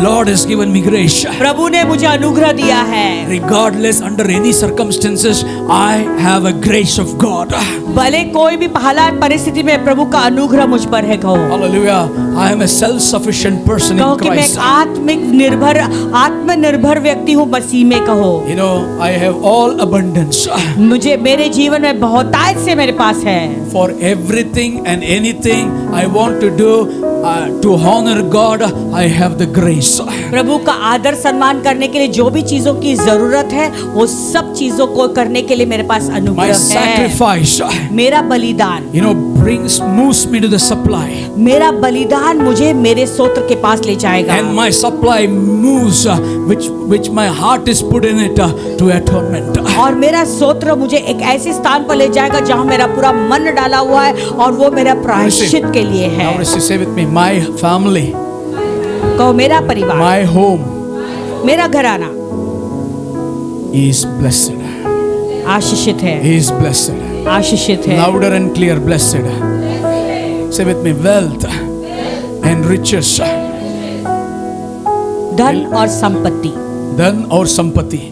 Lord has given me grace. प्रभु ने मुझे अनुग्रह दिया है. Regardless, under any circumstances, I have a grace of God. भले कोई भी हालात परिस्थिति में प्रभु का अनुग्रह मुझ पर है. कहो Hallelujah. I am a self-sufficient person कहो in कि मैं एक Christ. आत्मनिर्भर व्यक्ति हूँ मसीह में. कहो You know, I have all abundance. मुझे मेरे जीवन में बहुतायत से मेरे पास है. For everything and anything I want to do to honor God, I have the grace. प्रभु का आदर सम्मान करने के लिए जो भी चीजों की जरूरत है वो सब चीजों को करने के लिए मेरे पास My अनुग्रह है. sacrifice, मेरा बलिदान you know, moves me to the supply. मेरा बलिदान मुझे मेरे स्तोत्र के पास ले जाएगा. And my supply moves, which my heart is put in it to atonement. और मेरा स्तोत्र मुझे एक ऐसे स्थान पर ले जाएगा जहाँ मेरा पूरा मन डाला हुआ है और वो मेरा प्रायश्चित के लिए है. Now let's say with me, my family, कहो मेरा परिवार, my home मेरा घराना is blessed. आशीषित है. Is blessed. आशीषित है. Louder and clear, blessed. Say with me, wealth and riches. धन और संपत्ति, धन और संपत्ति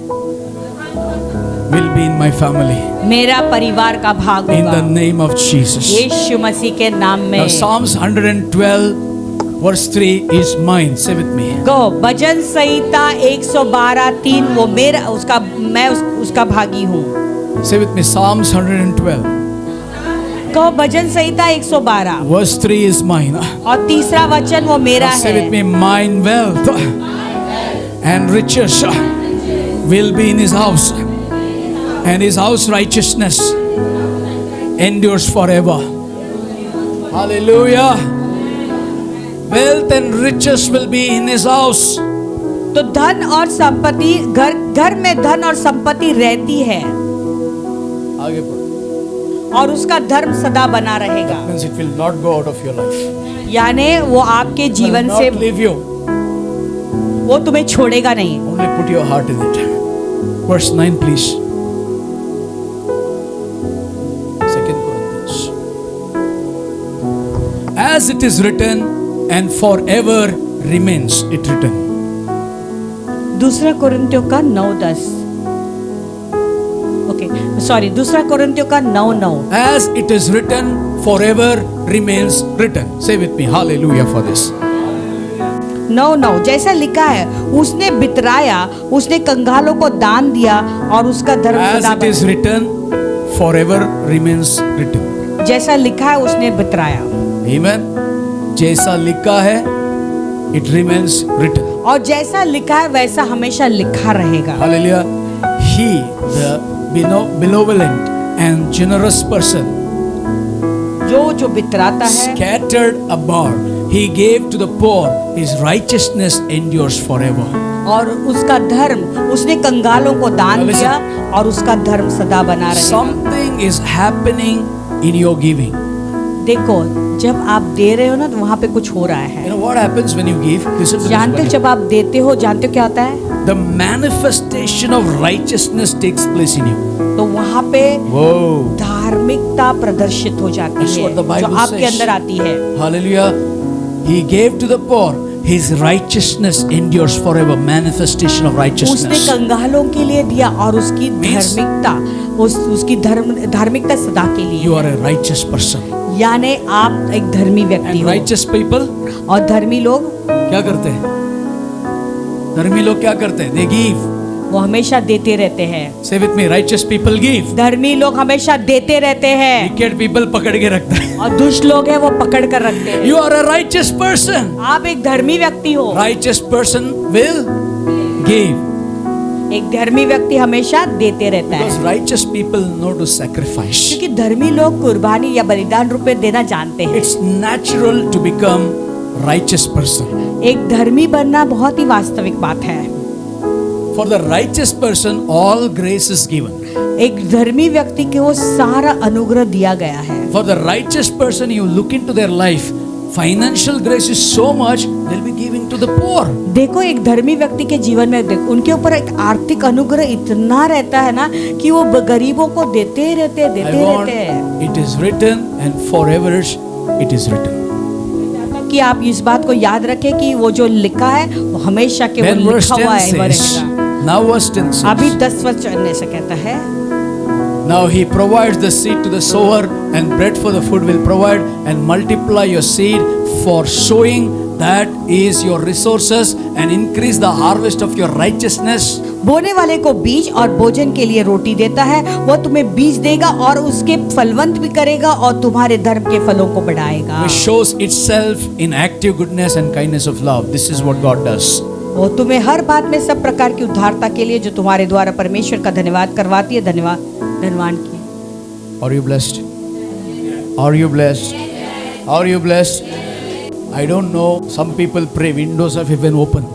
will be in my family. मेरा परिवार का भाग In होगा the name of Jesus. यीशु मसीह के नाम में. Now Psalms 112 verse 3 is mine. Say with me. गो भजन संहिता 112:3 वो मेरा मैं उसका भागी हूँ. Say with me, Psalms 112 कहो भजन संहिता 112 verse 3 is mine. और तीसरा वचन वो मेरा Now say है. with me, mine wealth and riches will be in his house, and his house righteousness endures forever. Hallelujah. Wealth and riches will be in his house. तो धन और संपत्ति घर में धन और संपत्ति रहती है आगे बढ़ो. और उसका धर्म सदा बना रहेगा. Means it will not go out of your life. यानी वो आपके Will जीवन not से leave you. वो तुम्हें छोड़ेगा नहीं. Only put your heart in it. Verse 9 please. 2 Corinthians. As it is written and forever remains it written. दूसरा कोरिन्थियों का 9:10 दूसरा कोरिन्थियों का 9:9 As it is written, forever remains written. Say with me, hallelujah for this. 9:9 जैसा लिखा है, उसने बितराया, उसने कंगालों को दान दिया और उसका धर्म As सदा it is written, forever remains written. जैसा लिखा है उसने बितराया. Amen. जैसा लिखा है, it remains written. और जैसा लिखा है वैसा हमेशा लिखा रहेगा. Hallelujah. He, the benevolent and generous person, जो बितराता है, scattered abroad, he gave to the poor, his righteousness endures forever. और उसका धर्म उसने कंगालों को दान Now listen. दिया और उसका धर्म सदा बना रहेगा. Something is happening in your giving. देखो जब आप दे रहे हो ना तो वहाँ पे कुछ हो रहा है. You know what happens when you give? Listen to this जानते हो one. जब आप देते हो जानते हो क्या होता है? The manifestation of righteousness takes place in you. तो वहाँ पे Whoa. धार्मिकता प्रदर्शित हो जाती That's है what the Bible जो आपके says. अंदर आती है. Hallelujah. He gave to the poor. His righteousness endures forever. Manifestation of उसने righteousness. कंगालों के लिए दिया और उसकी Means- धार्मिकता उसकी धार्मिकता सदा के लिए. You are a righteous person. यानी आप एक धर्मी व्यक्ति And हो. righteous people और धर्मी लोग क्या करते हैं? धर्मी लोग क्या करते हैं? They give. वो हमेशा देते रहते हैं. Say with me, righteous people give. धर्मी लोग हमेशा देते रहते हैं Wicked people पकड़ के रखते हैं. और दुष्ट लोग हैं वो पकड़ कर रखते हैं. You are a righteous person. आप एक धर्मी व्यक्ति हो. Righteous person will give. एक धर्मी व्यक्ति हमेशा देते रहता Because है righteous people know to sacrifice. क्योंकि धर्मी लोग कुर्बानी या बलिदान रूप में देना जानते हैं. It's natural to become righteous person. एक धर्मी बनना बहुत ही वास्तविक बात है. For the righteous person, all grace is given. एक धर्मी व्यक्ति को सारा अनुग्रह दिया गया है. For the righteous person, you look into their life, financial grace is so much, they'll be giving to the poor. देखो एक धर्मी व्यक्ति के जीवन में देखो उनके ऊपर एक आर्थिक अनुग्रह इतना रहता है ना कि वो गरीबों को देते रहते I want, हैं. it is written and forever it is written. क्योंकि आप इस बात को याद रखें कि वो जो लिखा है वो हमेशा के Then वो verse लिखा हुआ 10 है वो says, रहेगा। now verse 10 says, अभी 10 वचन से कहता है, now he provides the seed to the sower and bread for the food will provide and multiply your seed for sowing, that is your resources, and increase the harvest of your righteousness. बोने वाले को बीज और भोजन के लिए रोटी देता है, वो तुम्हें बीज देगा और उसके फलवंत भी करेगा और तुम्हारे धर्म के फलों को बढ़ाएगा। Which shows itself in active goodness and kindness of love. This is what God does. वो तुम्हें हर बात में सब प्रकार की उद्धारता के लिए जो तुम्हारे द्वारा परमेश्वर का धन्यवाद करवाती है, धन्यवान की। Are you blessed? Are you blessed? Are you blessed? I don't know. Some people pray windows of heaven open.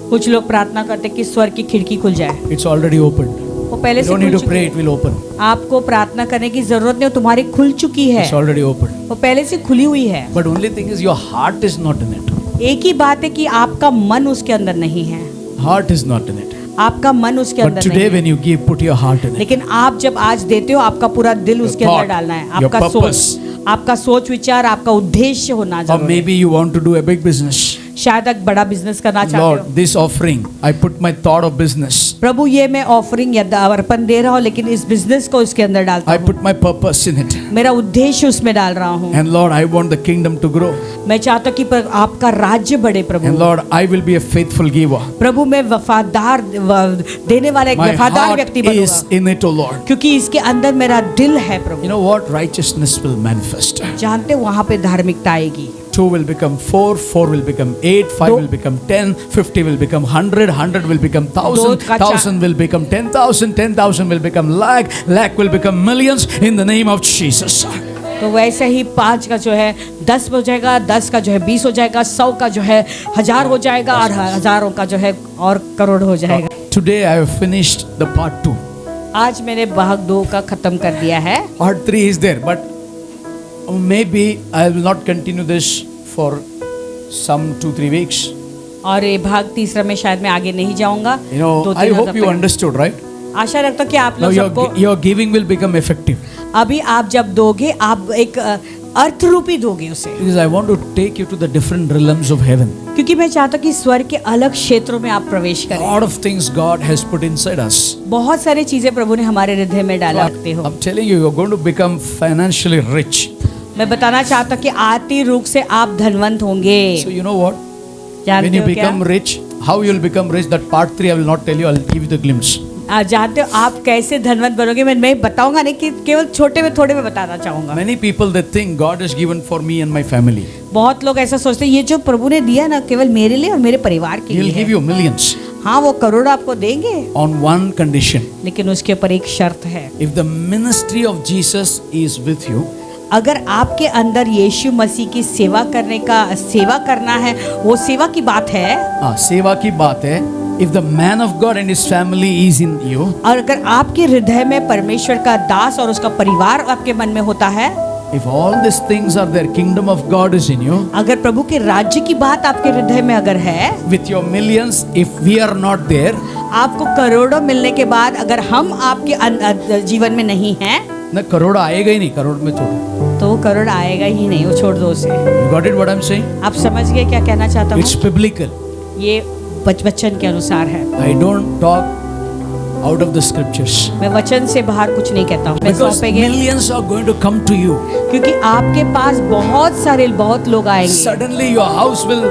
कुछ लोग प्रार्थना करते कि स्वर्ग की खिड़की खुल जाए। It's already opened. वो पहले You से don't need खुल to चुकी pray, है। it will open. आपको प्रार्थना करने की जरूरत नहीं, वो तुम्हारी खुल चुकी है। It's already opened. वो पहले से खुली हुई है। But only thing is your heart is not in it. एक ही बात है कि आपका मन उसके अंदर नहीं है। Heart is not in it. आपका मन उसके But अंदर today नहीं है। when you give, put your heart in it. लेकिन आप जब आज देते हो, आपका पूरा दिल उसके thought, अंदर डालना है। your आपका purpose. आपका सोच विचार, आपका उद्देश्य होना Or जरूरी है। maybe you want to do a big business. शायद एक बड़ा बिजनेस करना चाहते Lord, हो। this offering, I put my thought of business. प्रभु ये मैं ऑफरिंग या अर्पण दे रहा हूँ, लेकिन इस बिजनेस को इसके अंदर डालता I हूँ। put my purpose in it. मेरा उद्देश्य उसमें डाल रहा हूँ। And Lord, I want the kingdom to grow. मैं चाहता हूँ कि आपका राज्य बढ़े प्रभु। And Lord, I will be a faithful giver. प्रभु मैं वफादार देने वाला एक My वफादार heart व्यक्ति is बनूंगा, in it, O Lord. क्योंकि इसके अंदर मेरा दिल है प्रभु। You know what? Righteousness will manifest. जानते हो वहां पे धार्मिकता आएगी। 2 will become 4, 4 will become 8, 5 will become 10, 50 will become 100, 100 will become 1000, 1000 will become 10,000, 10,000 will become lakh, lakh will become millions in the name of Jesus. तो वैसे ही 5 का जो है 10 हो जाएगा, 10 का जो है 20 हो जाएगा, 100 का जो है 1000 हो जाएगा और हजारों का जो है और करोड़ हो जाएगा। Today I have finished the part 2. आज मैंने भाग 2 का खत्म कर दिया है। Part 3 is there, but maybe I will not continue this for some 2-3 weeks. और ये भाग तीसरा में शायद मैं आगे नहीं जाऊंगा। You know, 2-3 I hope हफ्ते you तक। understood, right? आशा रखता हूँ कि आप Now लोग सबको your giving will become effective. अभी आप जब दोगे, आप एक अर्थ रूपी दोगे उसे, Because I want to take you to the different realms of heaven. क्योंकि मैं चाहता हूँ कि स्वर्ग के अलग क्षेत्रों में आप प्रवेश A करें। lot of things God has put inside us. बहुत सारी चीजें प्रभु ने हमारे हृदय में डाला रखते हो। I'm telling you, you're going to become financially rich. मैं बताना चाहता हूँ कि आर्थिक रूप से आप धनवंत होंगे। So you know what? When जानते you हो क्या? become rich, how you'll become rich, that part 3 I will not tell you, I'll give you the glimpse. जानते हो आप कैसे धनवंत बनोगे, मैं बताऊंगा नहीं, कि केवल छोटे में थोड़े में बताना चाहूंगा। Many people, they think God has given for me and my family. बहुत लोग ऐसा सोचते हैं ये जो प्रभु ने दिया ना केवल मेरे लिए और मेरे परिवार के He'll लिए give है। you millions हाँ, वो करोड़ आपको देंगे, on one condition. लेकिन उसके ऊपर एक शर्त है। If the ministry of Jesus is with you, अगर आपके अंदर यीशु मसीह की सेवा करना है, वो सेवा की बात है। सेवा की बात है। If the man of God and his family is in you, और अगर आपके हृदय में परमेश्वर का दास और उसका परिवार आपके मन में होता है, if all these things are there, kingdom of God is in you, अगर प्रभु के राज्य की बात आपके हृदय में अगर है, with your millions, if we are not there, आपको करोड़ों मिलने के बाद अगर हम आपके जीवन में नहीं हैं, ना करोड़ आएगा ही नहीं, करोड़ में छोड़। तो वो करोड़ आएगा ही नहीं, वो छोड़ दो उसे। You got it what I'm saying? आप समझ गए क्या कहना चाहता It's हूँ? biblical. ये वचन के अनुसार है। I don't talk out of the scriptures. मैं वचन से बाहर कुछ नहीं कहता हूँ। मैं Because सौंपेगे, millions are going to come to you. क्योंकि आपके पास बहुत लोग आएंगे Suddenly your house will,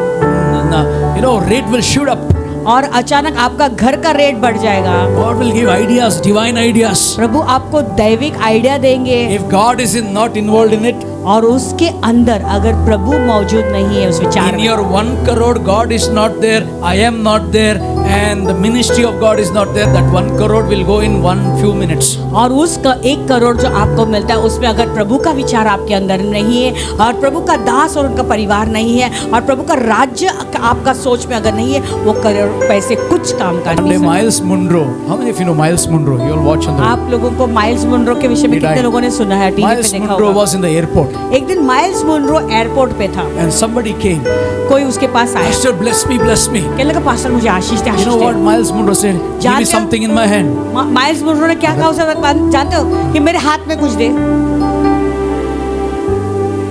rate will shoot up. और अचानक आपका घर का रेट बढ़ जाएगा। God will give ideas, divine ideas. प्रभु आपको दैविक आइडिया देंगे। If God is not involved in it, और उसके अंदर अगर प्रभु मौजूद नहीं है उस विचार in में, your 1 crore, God is not there, I am not there, and the ministry of God is not there, that 1 crore will go in few minutes. और उसका 1 करोड़ जो आपको मिलता है उसमें अगर प्रभु का विचार आपके अंदर नहीं है और प्रभु का दास और उनका परिवार नहीं है और प्रभु का राज्य आपका सोच में अगर नहीं है, वो करोड़ पैसे कुछ काम का नहीं। Miles Monroe, how many of you know Miles Monroe? You all watch on the आप लोगों को माइल्स मुनरो के विषय में He कितने died. लोगों ने सुना है, टीवी पे Miles देखा Monroe होगा। was in the airport एक दिन माइल्स मुनरो एयरपोर्ट पे था, and somebody came, कोई उसके पास आया, Pastor bless me, bless me. कहने लगा पास्टर मुझे आशीष दे, You Ashish know what they. Miles Monroe said? Give me जानते हो- something in my hand. Miles Munro ने क्या कहा उसे जानते हो कि मेरे हाथ में कुछ दे।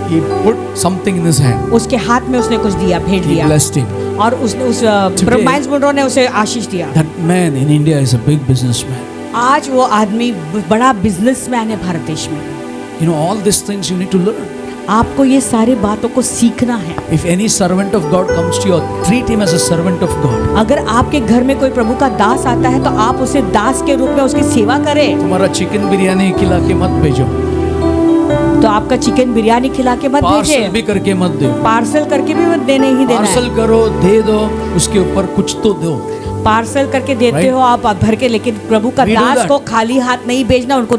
he put something in his hand. उसके हाथ में उसने कुछ दिया, भेंट He दिया, blessed him. और उसने उस माइल्स मुनरो ने उसे आशीष दिया। That man in India is a big businessman. आज वो आदमी बड़ा बिजनेसमैन है भारत देश में। You know, all these things you need to learn. आपको ये सारे बातों को सीखना है। If any servant of God comes to you, treat him as a servant of God. अगर आपके घर में कोई प्रभु का दास आता है तो आप उसे दास के रूप में उसकी सेवा करें। तुम्हारा चिकन बिरयानी खिला के मत भेजो, तो आपका चिकन बिरयानी खिला के मत पार्सल भेजें, भी करके मत दो। पार्सल करके भी मत देने ही देना है। पार्सल करो, दे दो, उसके ऊपर कुछ तो दो। पार्सल करके देते Right? हो आप भर के, लेकिन प्रभु का We do दास that. को खाली हाथ नहीं भेजना, उनको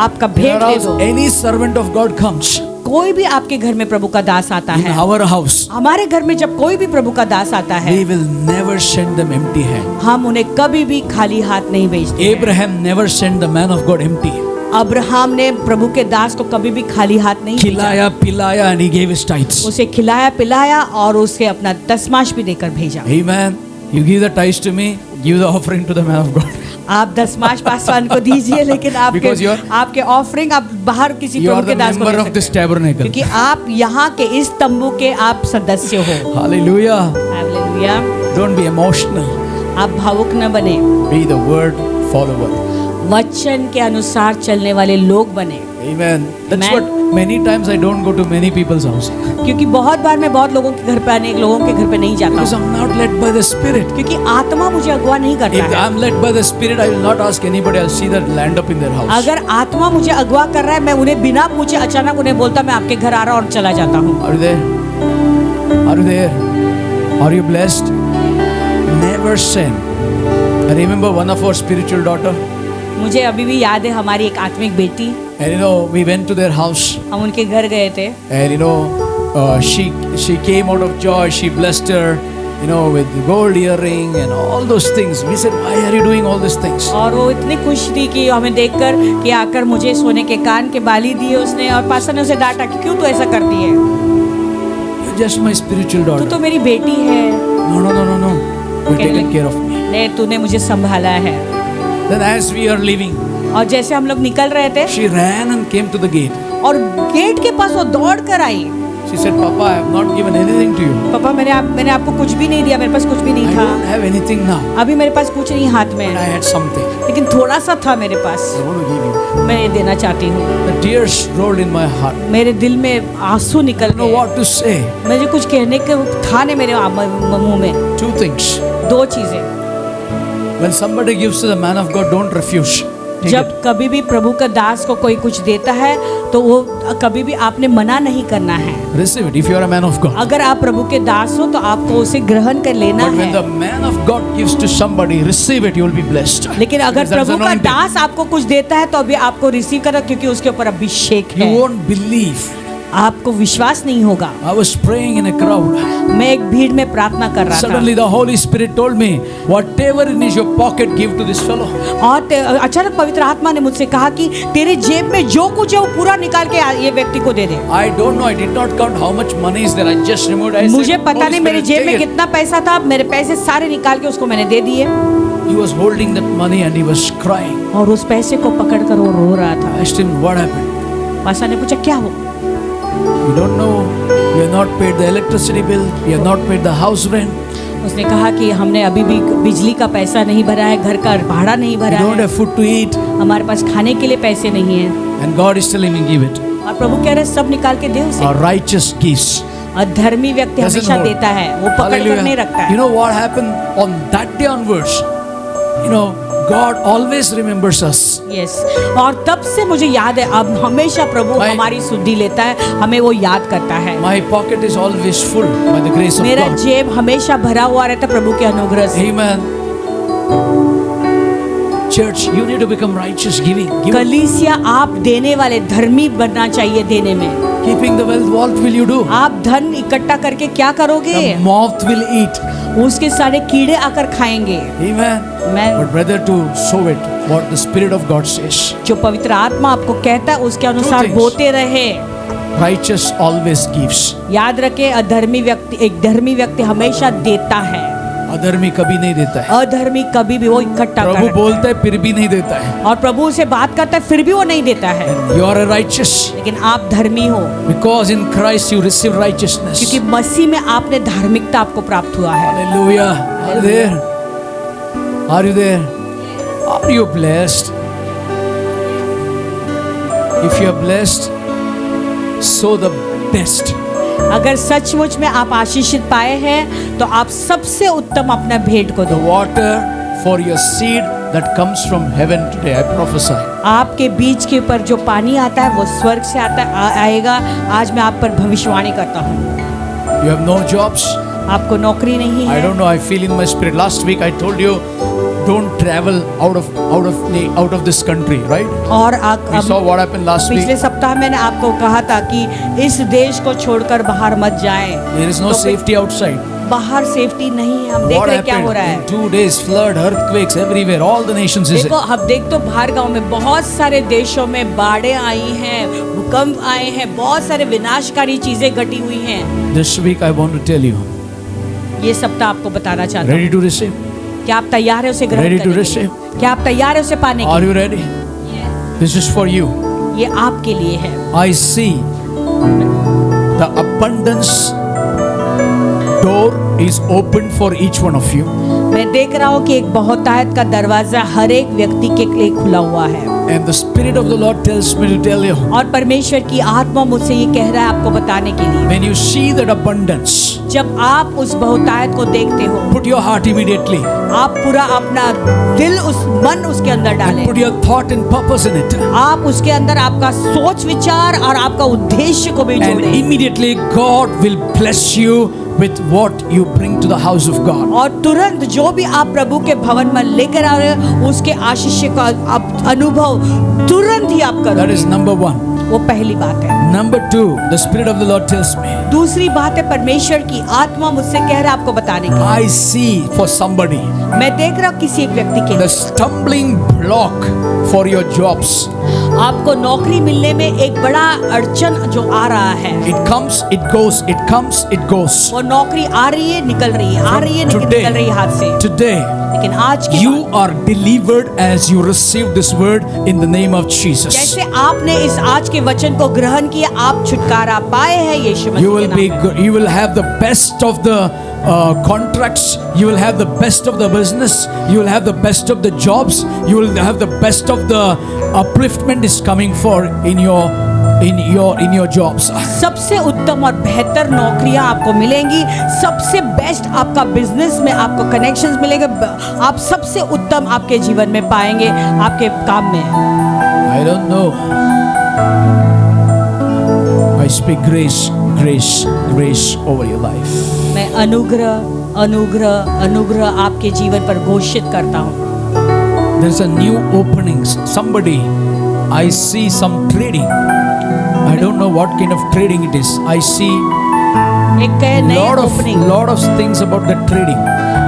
आपका भेंट दे दो। Any servant of God comes कोई भी आपके घर में प्रभु का दास आता in है, our house, हमारे घर में जब कोई भी प्रभु का दास आता है, we will never send them empty hand. हम उन्हें कभी भी खाली हाथ नहीं भेजते हैं। Abraham never sent the man of God empty. Abraham ने प्रभु के दास को कभी भी खाली हाथ नहीं भेजा। खिलाया पिलाया and he gave his tithes. उसे खिलाया पिलाया और उसे अपना दसमाश भी देकर भेजा। Amen. You give the tithes to me, give the offering to the man of God. आप दसमाश पासवान को दीजिए, लेकिन Because you आपके ऑफरिंग आप बाहर किसी You are प्रभु के the दास को member दे of this सकते हैं, tabernacle. क्योंकि आप यहाँ के इस तंबू के आप सदस्य हो। Hallelujah. Hallelujah. Don't be emotional. आप भावुक न बने, Be the word follower. वचन के अनुसार चलने वाले लोग बने। Amen. That's Amen. what many times I don't go to many people's house. क्योंकि बहुत बार मैं बहुत लोगों के घर पे, अनेक लोगों के घर पे नहीं जाता Because हूँ, I'm not led by the Spirit. क्योंकि आत्मा मुझे अगवा नहीं करता If है। I'm led by the Spirit, I will not ask anybody. I'll see that land up in their house. अगर आत्मा मुझे अगवा कर रहा है, मैं उन्हें बिना पूछे अचानक उन्हें बोलता मैं आपके घर आ रहा हूँ और चला जाता हूँ। Are you there? Are you there? Are you blessed? Never sin. I remember one of our spiritual daughter. मुझे अभी भी याद है हमारी एक आत्मिक बेटी, And you know, we went to their house. हम उनके घर गए थे, And you know, she came out of joy. She blessed her, you know, with the gold earring and all those things. We said, why are you doing all these things? और वो इतनी खुश थी कि हमें देखकर कि आकर मुझे सोने के कान के बाली दिए उसने, और पास्टर ने उसे डांटा कि क्यों तू ऐसा करती है, You're just my spiritual तू daughter. तो मेरी बेटी है, No. You're कहने taking लगी, care of me. ने तूने मुझे संभाला है। Then as we are leaving, और जैसे हम लोग निकल रहे थे she ran and came to the gate. और गेट के पास वो दौड़ कर आई, She said, Papa, I have not given anything to you. पापा मैंने आपको कुछ भी नहीं दिया, मेरे पास कुछ भी I नहीं था, don't have anything now. अभी मेरे पास कुछ नहीं हाथ में, But I had something. लेकिन थोड़ा सा था मेरे पास, I want to give you. मैं ये देना चाहती हूँ। The tears rolled in my heart. मेरे दिल में आंसू I निकल don't know गए, what to say. मुझे कुछ कहने के था नहीं मेरे मुंह में। Two things. दो चीजें, When somebody gives to the man of God, don't refuse. Take जब it. कभी भी प्रभु का दास को कोई कुछ देता है तो वो कभी भी आपने मना नहीं करना है। Receive it if you are a man of God. अगर आप प्रभु के दास हो तो आपको उसे ग्रहण कर लेना But when the है, man of God gives to somebody, receive it, you will be blessed. लेकिन अगर Because that's प्रभु का anointing. दास आपको कुछ देता है तो अभी आपको रिसीव करना, क्योंकि उसके ऊपर अभिषेक You है। won't believe. आपको विश्वास नहीं होगा। I was praying in a crowd. मैं एक भीड़ में प्रार्थना कर रहा Suddenly the Holy Spirit told me, whatever in is your pocket, give to this fellow. था और अचानक पवित्र आत्मा ने मुझसे कहा कि तेरे जेब में जो कुछ है वो पूरा निकाल के ये व्यक्ति को दे दे। I don't know. I did not count how much money is there. I just removed. I मुझे said, पता Holy नहीं मेरे Spirit, जेब take में it. कितना पैसा था, मेरे पैसे सारे निकाल के उसको मैंने दे दिए, He was holding that money and he was crying. और उस पैसे को पकड़कर वो रो रहा था। I asked him, what happened? Pastor ने पूछा क्या हो? You don't know. We have not paid the electricity bill. We have not paid the house rent. उसने कहा कि हमने अभी भी बिजली का पैसा नहीं भरा है, घर का भाड़ा नहीं We भरा don't है, have food to eat. हमारे पास खाने के लिए पैसे नहीं है। And God is telling me, give it. और प्रभु कह रहे सब निकाल के दे उसे। A righteous gives. और धर्मी व्यक्ति Doesn't हमेशा hold. देता है, वो पकड़ कर नहीं रखता Hallelujah. You है। know what happened on that day onwards? You know, God always remembers us. Yes, और तब से मुझे याद है, अब हमेशा प्रभु My- हमारी सुधि लेता है, हमें वो याद करता है। My pocket is always full by the grace of मेरा God. जेब हमेशा भरा हुआ रहता है प्रभु के अनुग्रह से। Amen. Church, you need to become righteous giving. Give. कलीसिया आप देने वाले, धर्मी बनना चाहिए देने में। Keeping the wealth, what will you do? आप धन इकट्ठा करके क्या करोगे? The moth will eat. उसके सारे कीड़े आकर खाएंगे। Amen. मैं But brother, to sow it, what the Spirit of God says. जो पवित्र आत्मा आपको कहता है उसके अनुसार things. बोते रहे। Righteous always gives. याद रखे, एक धर्मी व्यक्ति हमेशा देता है। अधर्मी कभी नहीं देता है, अधर्मी कभी भी वो इकट्ठा प्रभु कर, बोलता है फिर भी नहीं देता है। और प्रभु से बात करता है फिर भी वो नहीं देता है। You are a righteous लेकिन आप धर्मी हो because in Christ you receive righteousness. क्योंकि मसीह में आपने धार्मिकता आपको प्राप्त हुआ है। Hallelujah. Are you there? Are you there? Are you blessed? If you are blessed, sow the best. अगर सचमुच में आप आशीषित पाए हैं तो आप सबसे उत्तम अपना भेंट को The दो। water for your seed that comes from heaven today, I prophesy. आपके बीज के ऊपर जो पानी आता है वो स्वर्ग से आता है, आएगा। आज मैं आप पर भविष्यवाणी करता हूँ। You have no jobs. आपको नौकरी नहीं I है। don't know. I feel in my spirit. Last week I told you, don't travel out of this country, right? और We saw what happened last पिछले week. सप्ताह मैंने आपको कहा था कि इस देश को छोड़कर बाहर मत जाएं। There is no तो safety outside. बाहर सेफ्टी नहीं है। हम देख What रहे हैं क्या हो happened? रहा In है। 2 days, flood, earthquakes everywhere. All the nations is देखो अब देख तो बाहर गांव में बहुत सारे देशों में बाढ़ें आई हैं, भूकंप आए हैं, बहुत सारे विनाशकारी चीजें घटी हुई हैं। This week I want to tell you. ये सप्ताह आपको बताना चाहता हूँ। Ready to receive? क्या आप तैयार हैं उसे ग्रहण Ready to करने के लिए? receive? क्या आप तैयार हैं उसे पाने Are के you ready? लिए? This is for you. ये आपके लिए है। I see the abundance door is open for each one of you. मैं देख रहा हूँ कि एक बहुतायत का दरवाजा हर एक व्यक्ति के लिए खुला हुआ है। And the Spirit of the Lord tells me to tell you, और परमेश्वर की आत्मा मुझसे ये कह रहा है आपको बताने के लिए, when you see that abundance, जब आप उस बहुतायत को देखते हो, put your heart immediately, आप पूरा अपना दिल मन उसके अंदर डालें। put your thought and purpose in it, आप उसके अंदर आपका सोच विचार और आपका उद्देश्य को भी and जोड़ें। immediately God will bless you with what you bring to the house of God. और तुरंत जो भी आप प्रभु के भवन में लेकर आ रहे हो उसके आशीष का आप अनुभव तुरंत ही आप That करोगे। is number one. वो पहली बात है। Number two, the Spirit of the Lord tells me, दूसरी बात है परमेश्वर की आत्मा मुझसे कह रहा है आपको बताने की। I see for somebody मैं देख रहा हूँ किसी एक व्यक्ति के the stumbling block for your jobs. आपको नौकरी मिलने में एक बड़ा अड़चन जो आ रहा है। It comes, it goes, it comes, it goes. वो नौकरी आ रही है निकल रही है, आ रही है निकल रही है हाथ से। Today, लेकिन आज की you are delivered as you receive this word in the name of Jesus. जैसे आपने इस आज के वचन को ग्रहण किया, आप छुटकारा पाए हैं यीशु मसीह You के will नाम be में। good. You will have the best of the contracts. You will have the best of the business. You will have the best of the jobs. You will have the best of the upliftment is coming for in your jobs. सबसे उत्तम और बेहतर नौकरियां आपको मिलेंगी, सबसे best आपका business में आपको कनेक्शंस मिलेंगे, आप सबसे उत्तम आपके जीवन में पाएंगे आपके काम में। I don't know. I speak grace, grace, grace over your life. मैं अनुग्रह अनुग्रह अनुग्रह आपके जीवन पर घोषित करता हूँ। There's a new opening. Somebody, I see some trading. I don't know what kind of trading it is. I see एक नए opening lot of things about the trading.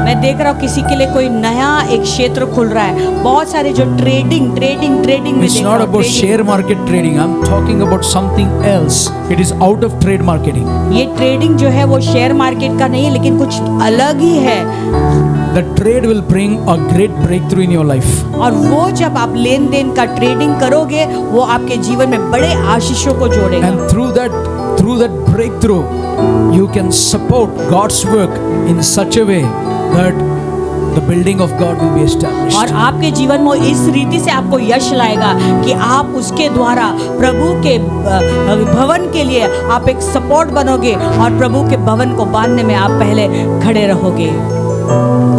मैं देख रहा हूँ किसी के लिए कोई नया एक क्षेत्र खुल रहा है। बहुत सारे जो ट्रेडिंग में It's देख not रहा हूँ, about trading। share market trading. I'm talking about something else. It is out of trade marketing. ये ट्रेडिंग जो है वो शेयर मार्केट का नहीं है लेकिन कुछ अलग ही है। The trade will bring a great breakthrough in your life. और वो जब आप लेन देन का ट्रेडिंग करोगे वो आपके जीवन में बड़े आशीषों को जोड़ेगा। And through that breakthrough, you can support God's work in such a way that the building of God will be established. और आपके जीवन में इस रीति से आपको यश लाएगा कि आप उसके द्वारा प्रभु के भवन के लिए आप एक सपोर्ट बनोगे और प्रभु के भवन को बांधने में आप पहले खड़े रहोगे।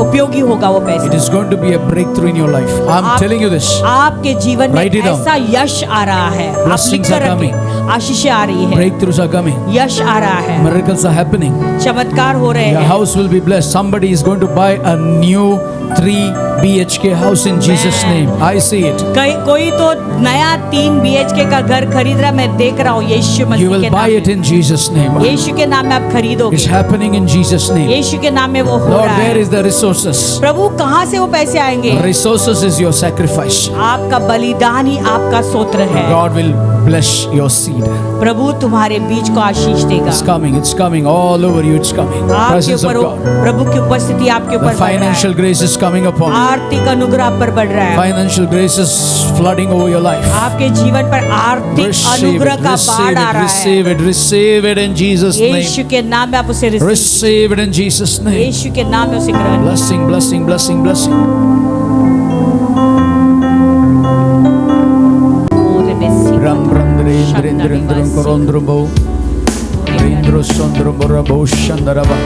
उपयोगी होगा वो पैसे। It is going to be a breakthrough in your life. I'm telling you this. आपके जीवन में Write it down. ऐसा यश आ रहा है। आप Blessings लिखकर are रखें। coming. आशीषें आ रही है, Breakthroughs are coming. यश आ रहा है, Miracles are happening. चमत्कार हो रहे Your हैं। house will be blessed. Somebody is going to buy a new 3 BHK house in Jesus' name. I see it. कोई तो नया 3 BHK का घर खरीद रहा है। मैं देख रहा हूँ यीशु You मसीह will के buy नाम it में। in Jesus' name. यीशु के नाम में आप खरीदोगे। It's happening in Jesus' name. यीशु के नाम में वो हो Lord, रहा where है। is the resources? प्रभु कहाँ से वो पैसे आएंगे? Resources is your sacrifice. आपका बलिदान ही आपका स्तोत्र है। God will bless your seed. प्रभु तुम्हारे बीज को आशीष देगा। It's coming all over you. It's coming. आपके Presence of ऊपर God. प्रभु की उपस्थिति आपके The ऊपर बढ़ रहा है। financial grace is coming upon you. आर्थिक अनुग्रह आप पर बढ़ रहा है। Financial grace is flooding over your life. आपके जीवन पर आर्थिक Receive अनुग्रह it, का receive बाढ़ आ it, रहा है। receive it, receive it in Jesus' Yeshu name. के नाम में आप उसे Receive it in Jesus' name. यीशु के नाम में उसे ग्रहण Blessing, blessing, blessing, blessing. Ram Randre Indrendrendrum Korondrumbo Rindro Sondrumborabo Shandaraba.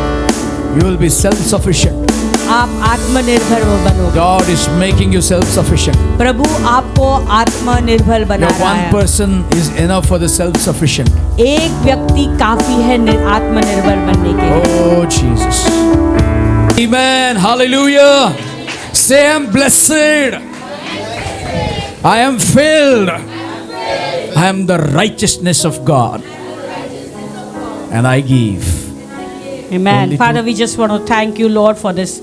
You will be self-sufficient. आप आत्मनिर्भर बनोगे। God is making you self-sufficient. प्रभु आपको आत्मनिर्भर बना Your रहा one है। person is enough for the self-sufficient. एक व्यक्ति काफी है आत्मनिर्भर बनने के लिए। Oh Jesus. Amen. Hallelujah. Say I'm blessed. I am filled. I am the righteousness of God. And I give. Amen. Only Father, we just want to thank you, Lord, for this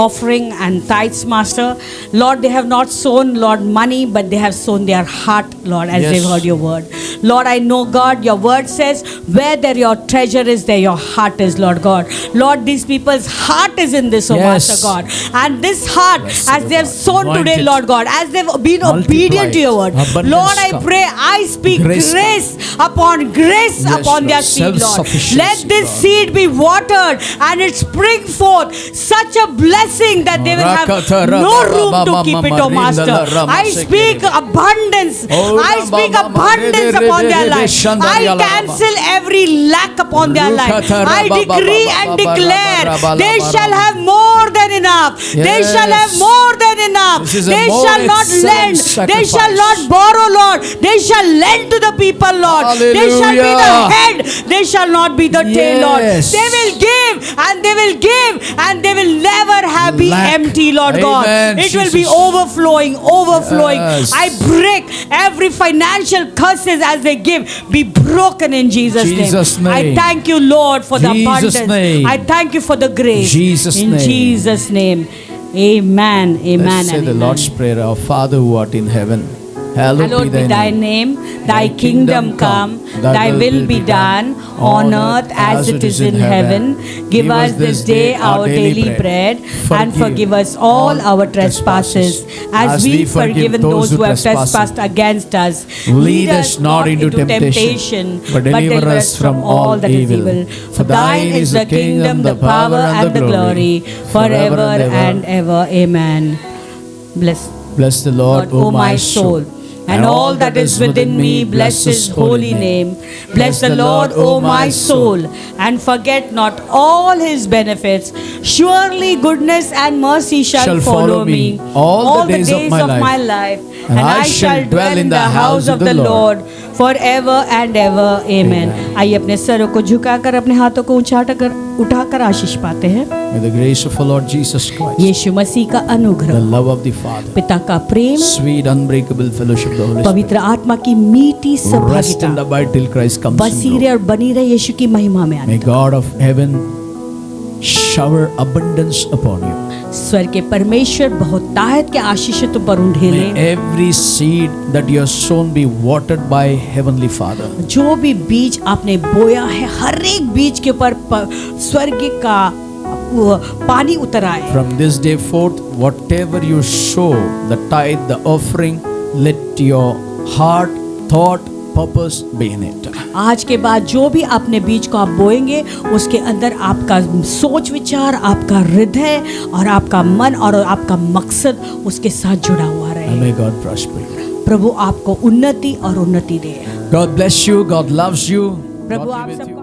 offering and tithes, Master. Lord, they have not sown, Lord, money, but they have sown their heart, Lord, as Yes. they've heard your word. Lord, I know, God, your word says, where there your treasure is, there your heart is, Lord God. Lord, these people's heart is in this, oh Yes. Master God. And this heart, Blessed as be they have God. sown today, Anointed. Lord God, as they've been Multiplied. obedient to your word, Abundance Lord, I come. pray, I speak Grace grace upon grace Yes, upon their Lord. seed, Lord. Self-sufficiency, Let this Lord. seed be watered and it spring forth such a blessing that they will have no room to keep it, oh Master. I speak abundance. I speak abundance upon their life. I cancel every lack upon their life. I decree and declare they shall have more than enough. They shall have more than enough. This is a They more shall not excellent lend. They shall sacrifice. not borrow, Lord. They shall lend to the people, Lord. They shall be the Hallelujah. head. They shall not be the tail, Lord. Yes. They will give and they will give and they will never have be Lack. empty, Lord God. Amen, It will be Jesus. overflowing. Yes. I break every financial curses as they give be broken in Jesus' Jesus' name. I name. thank you, Lord, for the Jesus' abundance. name. I thank you for the grace. Jesus' in name. Jesus' name. Amen. Amen. Let's say and the amen. Lord's Prayer. Our Father who art in heaven, Hallowed be thy name, thy kingdom come, thy will be done on earth as it is in heaven. Give us this day our daily bread and forgive us all our trespasses as we forgiven those who have trespassed against us. Lead us not into temptation, but deliver us from all that is evil. For thine is the kingdom, the power, and the glory, forever and ever. Amen. Bless the Lord, O my soul, and all that is within me, bless his holy name. Bless the Lord, O my soul, and forget not all his benefits. Surely goodness and mercy shall follow me all the days of my life, and I shall dwell in the house of the Lord forever and ever. Amen. आइए अपने सरों को झुकाकर अपने हाथों को उठाकर आशीष पाते हैं। May the grace of our Lord Jesus Christ, यीशु मसीह का the अनुग्रह, love of the Father, पिता का प्रेम, sweet unbreakable fellowship of the Holy पवित्र Spirit, आत्मा की मीठी rest and सहभागिता abide till Christ comes in बसी glory. रहे और बनी रहे यीशु की महिमा में May आने। God of heaven shower abundance upon you. स्वर्ग के परमेश्वर बहुतायत के आशीष तुम पर उंडेले। May every seed that you have sown be watered by Heavenly Father. जो भी बीज आपने बोया है हर एक बीज के ऊपर स्वर्ग का पानी उतर आए। From this day forth, whatever you sow, the tithe, the offering, let your heart, thought, purpose be in it. आज के बाद जो भी आपने बीज को आप बोएंगे उसके अंदर आपका सोच विचार, आपका हृदय और आपका मन और आपका मकसद उसके साथ जुड़ा हुआ रहे। And may God prosper you. प्रभु आपको उन्नति और उन्नति दे। God bless you. God loves you. Prabhu God be आप with you. सबको